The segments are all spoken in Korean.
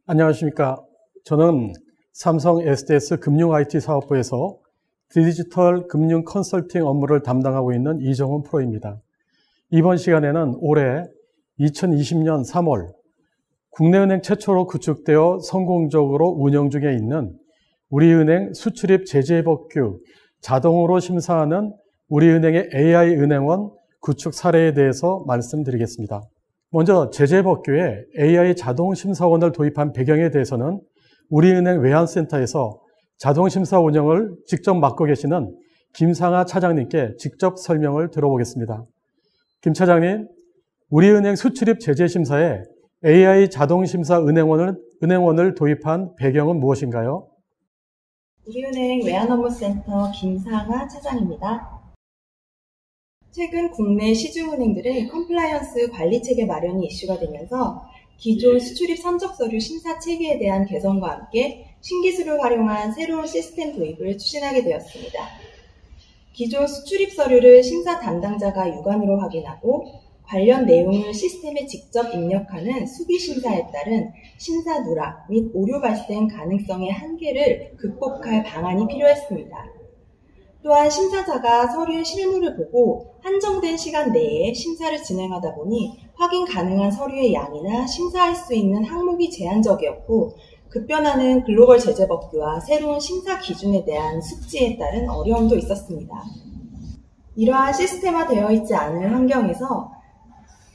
안녕하십니까. 저는 삼성 SDS 금융 IT 사업부에서 디지털 금융 컨설팅 업무를 담당하고 있는 이정훈 프로입니다. 이번 시간에는 올해 2020년 3월 국내은행 최초로 구축되어 성공적으로 운영 중에 있는 우리은행 수출입 제재법규 자동으로 심사하는 우리은행의 AI은행원 구축 사례에 대해서 말씀드리겠습니다. 먼저 제재법규에 AI 자동심사원을 도입한 배경에 대해서는 우리은행 외환센터에서 자동심사 운영을 직접 맡고 계시는 김상하 차장님께 직접 설명을 들어보겠습니다. 김 차장님, 우리은행 수출입 제재심사에 AI 자동심사 은행원을 도입한 배경은 무엇인가요? 우리은행 외환업무센터 김상하 차장입니다. 최근 국내 시중은행들의 컴플라이언스 관리체계 마련이 이슈가 되면서 기존 수출입 선적서류 심사 체계에 대한 개선과 함께 신기술을 활용한 새로운 시스템 도입을 추진하게 되었습니다. 기존 수출입 서류를 심사 담당자가 육안으로 확인하고 관련 내용을 시스템에 직접 입력하는 수기심사에 따른 심사 누락 및 오류 발생 가능성의 한계를 극복할 방안이 필요했습니다. 또한 심사자가 서류의 실물을 보고 한정된 시간 내에 심사를 진행하다 보니 확인 가능한 서류의 양이나 심사할 수 있는 항목이 제한적이었고 급변하는 글로벌 제재법규와 새로운 심사 기준에 대한 숙지에 따른 어려움도 있었습니다. 이러한 시스템화되어 있지 않은 환경에서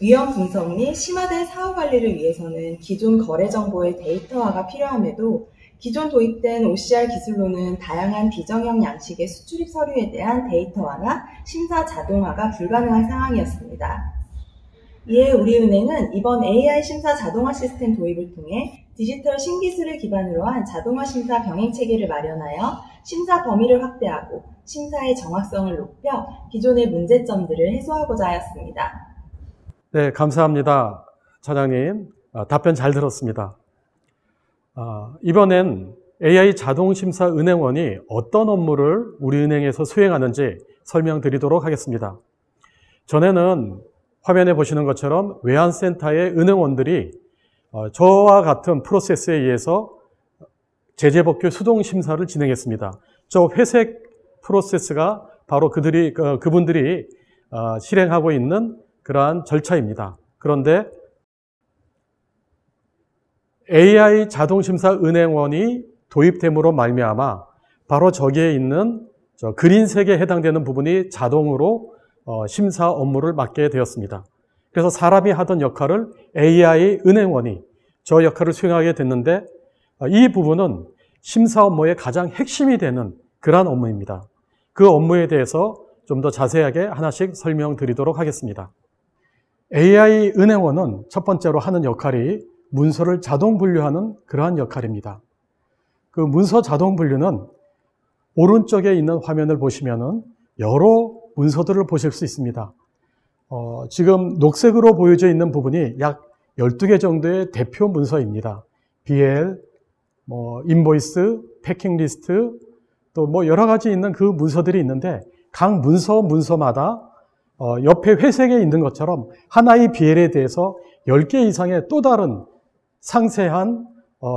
위험 분석 및 심화된 사후 관리를 위해서는 기존 거래 정보의 데이터화가 필요함에도 기존 도입된 OCR 기술로는 다양한 비정형 양식의 수출입 서류에 대한 데이터화나 심사 자동화가 불가능한 상황이었습니다. 이에 우리은행은 이번 AI 심사 자동화 시스템 도입을 통해 디지털 신기술을 기반으로 한 자동화 심사 병행 체계를 마련하여 심사 범위를 확대하고 심사의 정확성을 높여 기존의 문제점들을 해소하고자 하였습니다. 네, 감사합니다. 차장님. 답변 잘 들었습니다. 이번엔 AI 자동심사 은행원이 어떤 업무를 우리은행에서 수행하는지 설명드리도록 하겠습니다. 전에는 화면에 보시는 것처럼 외환센터의 은행원들이 저와 같은 프로세스에 의해서 제재법규 수동심사를 진행했습니다. 저 회색 프로세스가 바로 그분들이 실행하고 있는 그러한 절차입니다. 그런데 AI 자동심사 은행원이 도입됨으로 말미암아 바로 저기에 있는 저 그린색에 해당되는 부분이 자동으로 심사 업무를 맡게 되었습니다. 그래서 사람이 하던 역할을 AI 은행원이 저 역할을 수행하게 됐는데 이 부분은 심사 업무의 가장 핵심이 되는 그러한 업무입니다. 그 업무에 대해서 좀 더 자세하게 하나씩 설명드리도록 하겠습니다. AI 은행원은 첫 번째로 하는 역할이 문서를 자동 분류하는 그러한 역할입니다. 그 문서 자동 분류는 오른쪽에 있는 화면을 보시면은 여러 문서들을 보실 수 있습니다. 지금 녹색으로 보여져 있는 부분이 약 12개 정도의 대표 문서입니다. BL, 인보이스, 패킹 리스트, 또 여러 가지 있는 그 문서들이 있는데 각 문서마다 옆에 회색에 있는 것처럼 하나의 BL에 대해서 10개 이상의 또 다른 상세한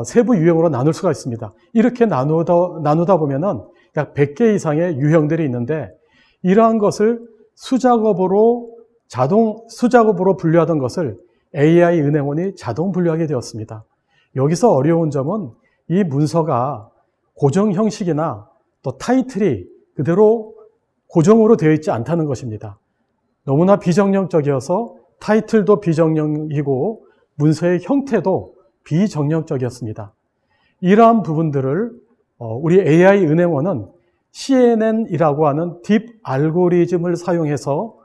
세부 유형으로 나눌 수가 있습니다. 이렇게 나누다 보면은 약 100개 이상의 유형들이 있는데 이러한 것을 수작업으로 분류하던 것을 AI 은행원이 자동 분류하게 되었습니다. 여기서 어려운 점은 이 문서가 고정 형식이나 또 타이틀이 그대로 고정으로 되어 있지 않다는 것입니다. 너무나 비정형적이어서 타이틀도 비정형이고 문서의 형태도 비정형적이었습니다. 이러한 부분들을 우리 AI 은행원은 CNN이라고 하는 딥 알고리즘을 사용해서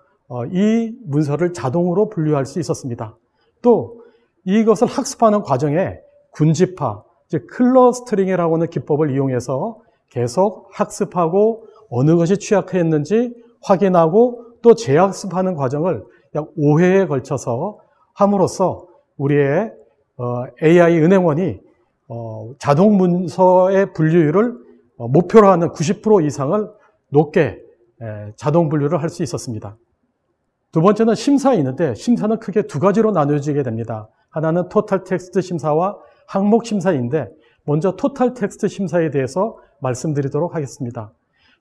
이 문서를 자동으로 분류할 수 있었습니다. 또 이것을 학습하는 과정에 군집화, 즉 클러스터링이라고 하는 기법을 이용해서 계속 학습하고 어느 것이 취약했는지 확인하고 또 재학습하는 과정을 약 5회에 걸쳐서 함으로써 우리의 AI 은행원이 자동 문서의 분류율을 목표로 하는 90% 이상을 높게 자동 분류를 할 수 있었습니다. 두 번째는 심사에 있는데 심사는 크게 두 가지로 나누어지게 됩니다. 하나는 토탈 텍스트 심사와 항목 심사인데 먼저 토탈 텍스트 심사에 대해서 말씀드리도록 하겠습니다.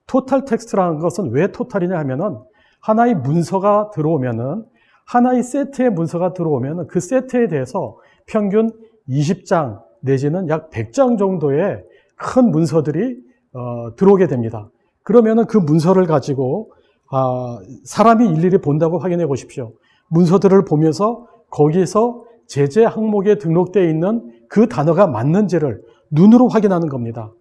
토탈 텍스트라는 것은 왜 토탈이냐 하면은 하나의 문서가 들어오면은 하나의 세트의 문서가 들어오면은 그 세트에 대해서 평균 20장 내지는 약 100장 정도의 큰 문서들이 들어오게 됩니다. 그러면은 그 문서를 가지고 사람이 일일이 본다고 확인해 보십시오. 문서들을 보면서 거기에서 제재 항목에 등록되어 있는 그 단어가 맞는지를 눈으로 확인하는 겁니다.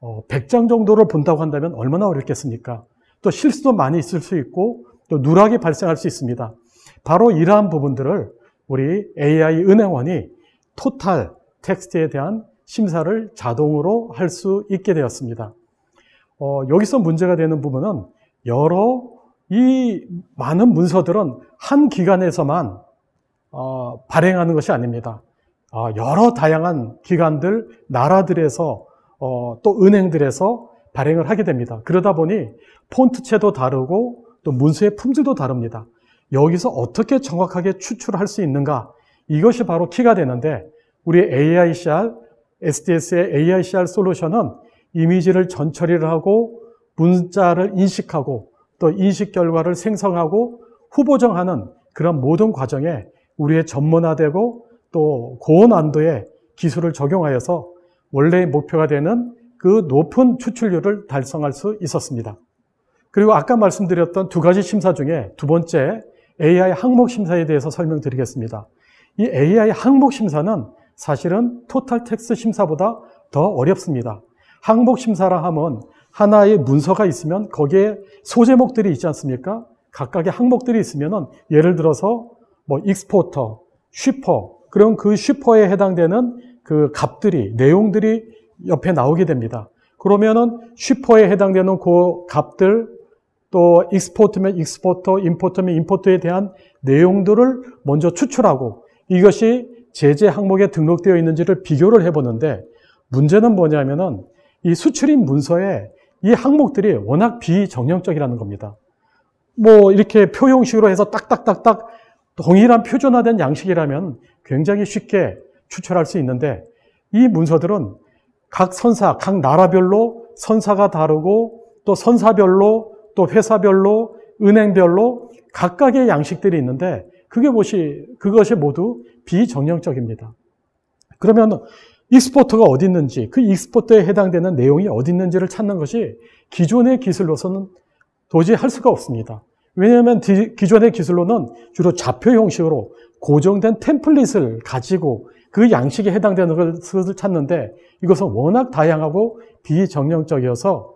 100장 정도를 본다고 한다면 얼마나 어렵겠습니까? 또 실수도 많이 있을 수 있고 또 누락이 발생할 수 있습니다. 바로 이러한 부분들을 우리 AI 은행원이 토탈 텍스트에 대한 심사를 자동으로 할 수 있게 되었습니다. 여기서 문제가 되는 부분은 이 많은 문서들은 한 기관에서만 발행하는 것이 아닙니다. 여러 다양한 기관들, 나라들에서 또 은행들에서 발행을 하게 됩니다. 그러다 보니 폰트체도 다르고 또 문서의 품질도 다릅니다. 여기서 어떻게 정확하게 추출할 수 있는가? 이것이 바로 키가 되는데 우리 SDS의 AICR 솔루션은 이미지를 전처리를 하고 문자를 인식하고 또 인식 결과를 생성하고 후보정하는 그런 모든 과정에 우리의 전문화되고 또 고난도의 기술을 적용하여서 원래의 목표가 되는 그 높은 추출률을 달성할 수 있었습니다. 그리고 아까 말씀드렸던 두 가지 심사 중에 두 번째 AI 항목 심사에 대해서 설명드리겠습니다. 이 AI 항목 심사는 사실은 토탈 텍스트 심사보다 더 어렵습니다. 항목 심사라 하면 하나의 문서가 있으면 거기에 소제목들이 있지 않습니까? 각각의 항목들이 있으면은 예를 들어서 익스포터, 쉬퍼, 그럼 그 쉬퍼에 해당되는 그 값들이, 내용들이 옆에 나오게 됩니다. 그러면은 쉬퍼에 해당되는 그 값들, 또 익스포트면 익스포터, 임포트면 임포트에 대한 내용들을 먼저 추출하고 이것이 제재 항목에 등록되어 있는지를 비교를 해보는데 문제는 뭐냐면은 이 수출인 문서에 이 항목들이 워낙 비정형적이라는 겁니다. 이렇게 표 형식으로 해서 딱딱딱딱 동일한 표준화된 양식이라면 굉장히 쉽게 추출할 수 있는데 이 문서들은 각 선사, 각 나라별로 선사가 다르고 또 선사별로 또 회사별로 은행별로 각각의 양식들이 있는데 그것이 모두 비정형적입니다. 그러면 익스포터가 어디 있는지, 그 익스포터에 해당되는 내용이 어디 있는지를 찾는 것이 기존의 기술로서는 도저히 할 수가 없습니다. 왜냐하면 기존의 기술로는 주로 좌표 형식으로 고정된 템플릿을 가지고 그 양식에 해당되는 것을 찾는데 이것은 워낙 다양하고 비정형적이어서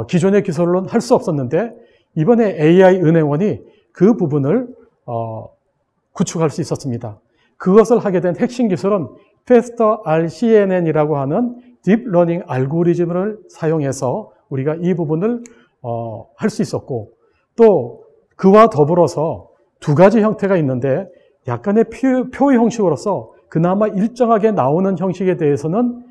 기존의 기술로는 할 수 없었는데 이번에 AI 은행원이 그 부분을 구축할 수 있었습니다. 그것을 하게 된 핵심 기술은 Faster RCNN이라고 하는 딥러닝 알고리즘을 사용해서 우리가 이 부분을 할 수 있었고 또 그와 더불어서 두 가지 형태가 있는데 약간의 표 형식으로서 그나마 일정하게 나오는 형식에 대해서는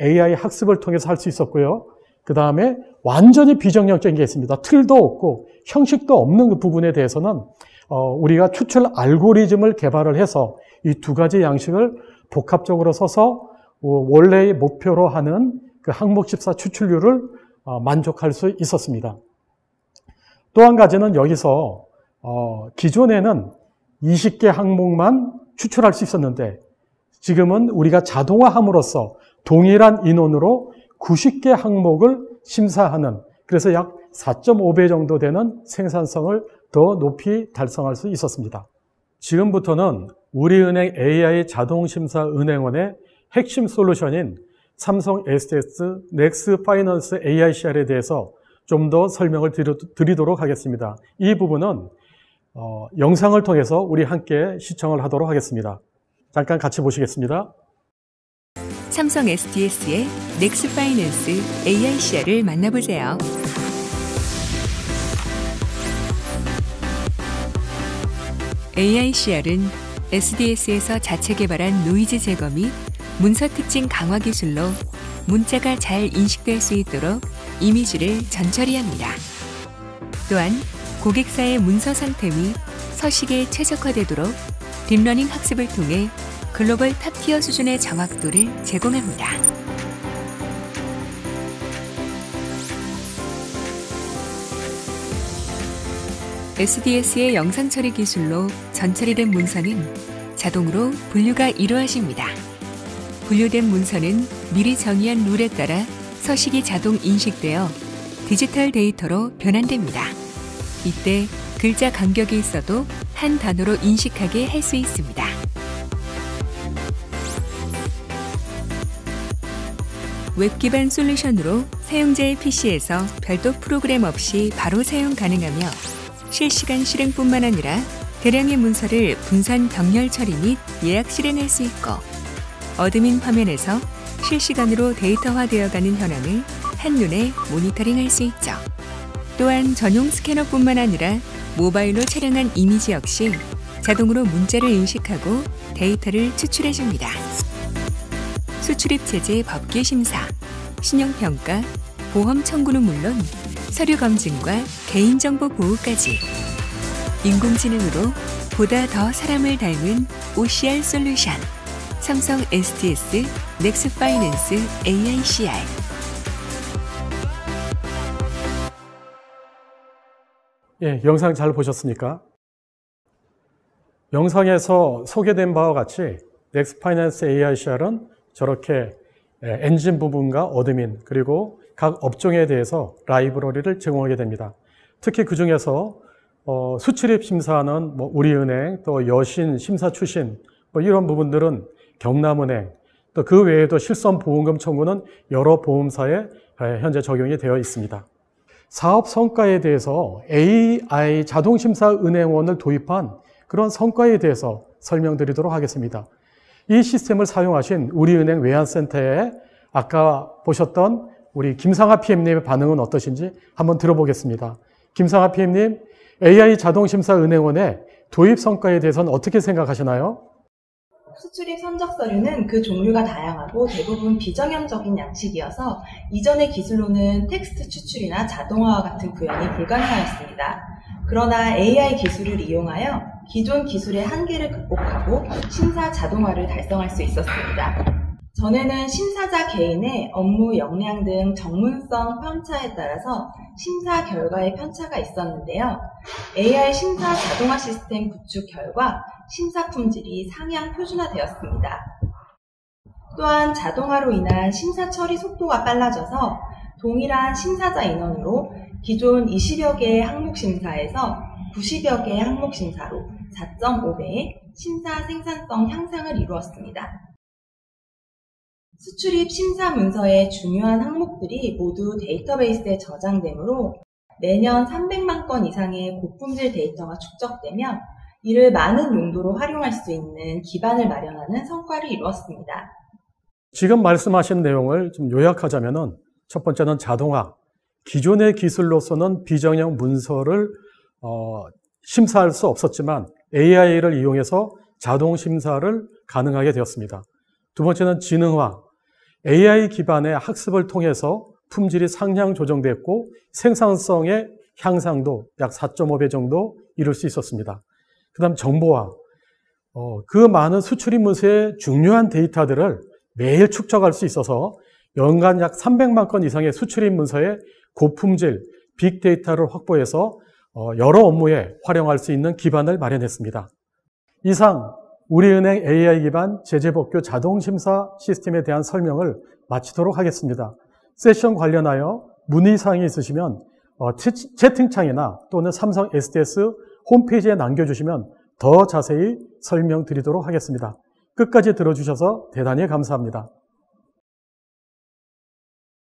AI 학습을 통해서 할 수 있었고요. 그 다음에 완전히 비정형적인 게 있습니다. 틀도 없고 형식도 없는 그 부분에 대해서는 우리가 추출 알고리즘을 개발을 해서 이 두 가지 양식을 복합적으로 써서 원래의 목표로 하는 그 항목 심사 추출률을 만족할 수 있었습니다. 또 한 가지는 여기서 기존에는 20개 항목만 추출할 수 있었는데 지금은 우리가 자동화함으로써 동일한 인원으로 90개 항목을 심사하는 그래서 약 4.5배 정도 되는 생산성을 더 높이 달성할 수 있었습니다. 지금부터는 우리은행 AI 자동심사 은행원의 핵심 솔루션인 삼성 SDS 넥스 파이낸스 AICR에 대해서 좀 더 설명을 드리도록 하겠습니다. 이 부분은 영상을 통해서 우리 함께 시청을 하도록 하겠습니다. 잠깐 같이 보시겠습니다. 삼성 SDS의 넥스 파이낸스 AICR을 만나보세요. AICR은 SDS에서 자체 개발한 노이즈 제거 및 문서 특징 강화 기술로 문자가 잘 인식될 수 있도록 이미지를 전처리합니다. 또한 고객사의 문서 상태 및 서식에 최적화되도록 딥러닝 학습을 통해 글로벌 탑티어 수준의 정확도를 제공합니다. SDS의 영상 처리 기술로 전처리된 문서는 자동으로 분류가 이루어집니다. 분류된 문서는 미리 정의한 룰에 따라 서식이 자동 인식되어 디지털 데이터로 변환됩니다. 이때 글자 간격이 있어도 한 단어로 인식하게 할 수 있습니다. 웹 기반 솔루션으로 사용자의 PC에서 별도 프로그램 없이 바로 사용 가능하며 실시간 실행뿐만 아니라 대량의 문서를 분산 병렬 처리 및 예약 실행할 수 있고 어드민 화면에서 실시간으로 데이터화되어가는 현황을 한눈에 모니터링할 수 있죠. 또한 전용 스캐너뿐만 아니라 모바일로 촬영한 이미지 역시 자동으로 문자를 인식하고 데이터를 추출해줍니다. 수출입 체제 법규 심사, 신용평가, 보험 청구는 물론 서류 검증과 개인정보 보호까지 인공지능으로 보다 더 사람을 닮은 OCR 솔루션 삼성 SDS 넥스파이낸스 AI-CR. 예, 영상 잘 보셨습니까? 영상에서 소개된 바와 같이 넥스파이낸스 AI-CR은 저렇게 엔진 부분과 어드민 그리고 각 업종에 대해서 라이브러리를 제공하게 됩니다. 특히 그 중에서 수출입 심사는 우리은행, 또 여신, 심사추신 이런 부분들은 경남은행, 또 그 외에도 실손보험금 청구는 여러 보험사에 현재 적용이 되어 있습니다. 사업 성과에 대해서 AI 자동심사은행원을 도입한 그런 성과에 대해서 설명드리도록 하겠습니다. 이 시스템을 사용하신 우리은행 외환센터에 아까 보셨던 우리 김상하 PM님의 반응은 어떠신지 한번 들어보겠습니다. 김상하 PM님, AI 자동심사은행원의 도입 성과에 대해서는 어떻게 생각하시나요? 수출입 선적 서류는 그 종류가 다양하고 대부분 비정형적인 양식이어서 이전의 기술로는 텍스트 추출이나 자동화와 같은 구현이 불가능하였습니다. 그러나 AI 기술을 이용하여 기존 기술의 한계를 극복하고 심사 자동화를 달성할 수 있었습니다. 전에는 심사자 개인의 업무 역량 등 전문성 편차에 따라서 심사 결과에 편차가 있었는데요. AI 심사 자동화 시스템 구축 결과 심사 품질이 상향 표준화되었습니다. 또한 자동화로 인한 심사 처리 속도가 빨라져서 동일한 심사자 인원으로 기존 20여 개의 항목 심사에서 90여 개의 항목 심사로 4.5배의 심사 생산성 향상을 이루었습니다. 수출입 심사 문서의 중요한 항목들이 모두 데이터베이스에 저장되므로 매년 300만 건 이상의 고품질 데이터가 축적되며 이를 많은 용도로 활용할 수 있는 기반을 마련하는 성과를 이루었습니다. 지금 말씀하신 내용을 좀 요약하자면은 첫 번째는 자동화. 기존의 기술로서는 비정형 문서를 심사할 수 없었지만 AI를 이용해서 자동 심사를 가능하게 되었습니다. 두 번째는 지능화. AI 기반의 학습을 통해서 품질이 상향 조정됐고 생산성의 향상도 약 4.5배 정도 이룰 수 있었습니다. 그 다음 정보화. 그 많은 수출입 문서의 중요한 데이터들을 매일 축적할 수 있어서 연간 약 300만 건 이상의 수출입 문서의 고품질 빅데이터를 확보해서 여러 업무에 활용할 수 있는 기반을 마련했습니다. 이상 우리은행 AI 기반 제재법규 자동심사 시스템에 대한 설명을 마치도록 하겠습니다. 세션 관련하여 문의사항이 있으시면 채팅창이나 또는 삼성 SDS 홈페이지에 남겨주시면 더 자세히 설명드리도록 하겠습니다. 끝까지 들어주셔서 대단히 감사합니다.